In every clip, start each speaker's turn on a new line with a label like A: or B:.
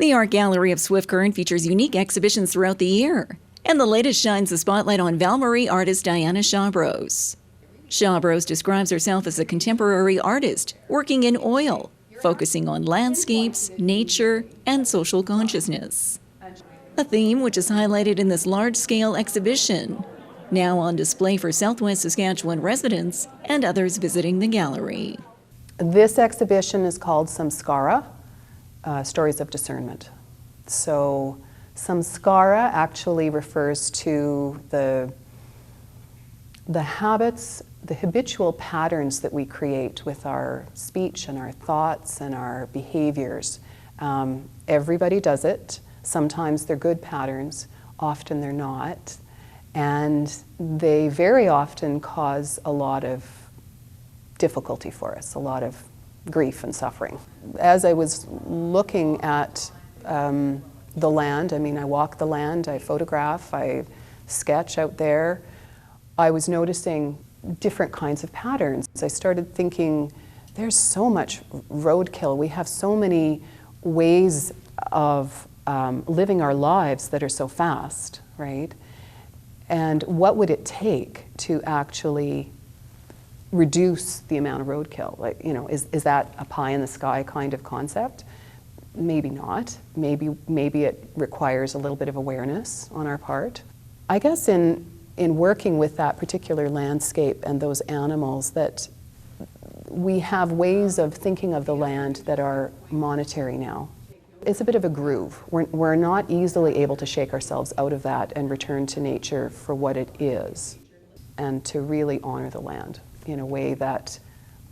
A: The Art Gallery of Swift Current features unique exhibitions throughout the year, and the latest shines the spotlight on Val-Marie artist Diana Chabros. Chabros describes herself as a contemporary artist working in oil, focusing on landscapes, nature, and social consciousness. A theme which is highlighted in this large-scale exhibition, now on display for Southwest Saskatchewan residents and others visiting the gallery.
B: This exhibition is called Samskara, Stories of Discernment. So Samskara actually refers to the habits, the habitual patterns that we create with our speech and our thoughts and our behaviors. Everybody does it. Sometimes they're good patterns, often they're not. And they very often cause a lot of difficulty for us, a lot of grief and suffering. As I was looking at the land, I walk the land, I photograph, I sketch out there, I was noticing different kinds of patterns. I started thinking, there's so much roadkill. We have so many ways of living our lives that are so fast, right? And what would it take to actually reduce the amount of roadkill? Like, is that a pie in the sky kind of concept? Maybe not. Maybe it requires a little bit of awareness on our part. I guess in working with that particular landscape and those animals, that we have ways of thinking of the land that are monetary now. It's a bit of a groove. We're not easily able to shake ourselves out of that and return to nature for what it is, and to really honor the land in a way that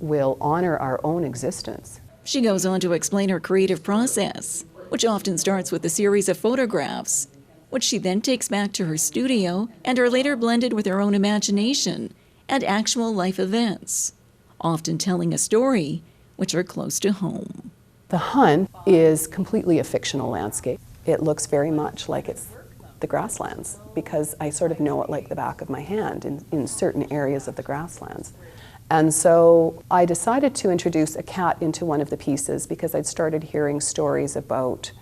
B: will honor our own existence.
A: She goes on to explain her creative process, which often starts with a series of photographs, which she then takes back to her studio and are later blended with her own imagination and actual life events, often telling a story which are close to home.
B: The hunt is completely a fictional landscape. It looks very much like it's the grasslands, because I sort of know it like the back of my hand in certain areas of the grasslands. And so I decided to introduce a cat into one of the pieces because I'd started hearing stories about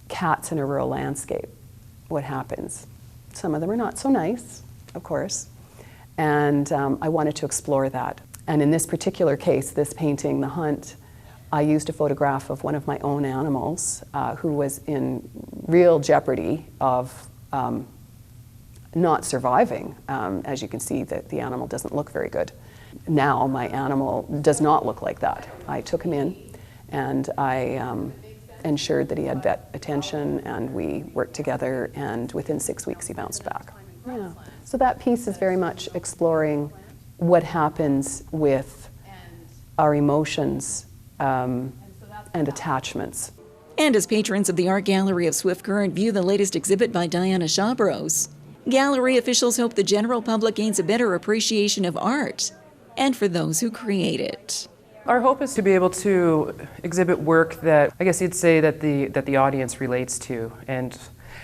B: cats in a rural landscape. What happens? Some of them are not so nice, of course, and I wanted to explore that. And in this particular case, this painting, The Hunt, I used a photograph of one of my own animals who was in real jeopardy of not surviving. As you can see, the animal doesn't look very good. Now my animal does not look like that. I took him in and I ensured that he had vet attention, and we worked together, and within 6 weeks he bounced back. Yeah. So that piece is very much exploring what happens with our emotions and attachments.
A: And as patrons of the Art Gallery of Swift Current view the latest exhibit by Diana Chabros, gallery officials hope the general public gains a better appreciation of art, and for those who create it.
C: Our hope is to be able to exhibit work that, I guess you'd say, that the audience relates to, and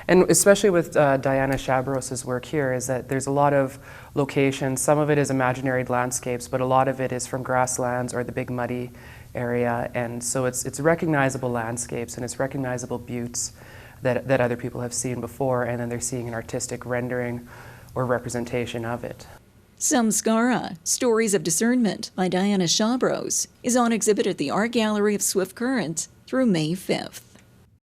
C: especially with Diana Chabros' work here, is that there's a lot of locations. Some of it is imaginary landscapes, but a lot of it is from grasslands or the Big Muddy area, and so it's recognizable landscapes and it's recognizable buttes that other people have seen before, and then they're seeing an artistic rendering or representation of it.
A: Samskara, Stories of Discernment by Diana Chabros, is on exhibit at the Art Gallery of Swift Current through May 5th.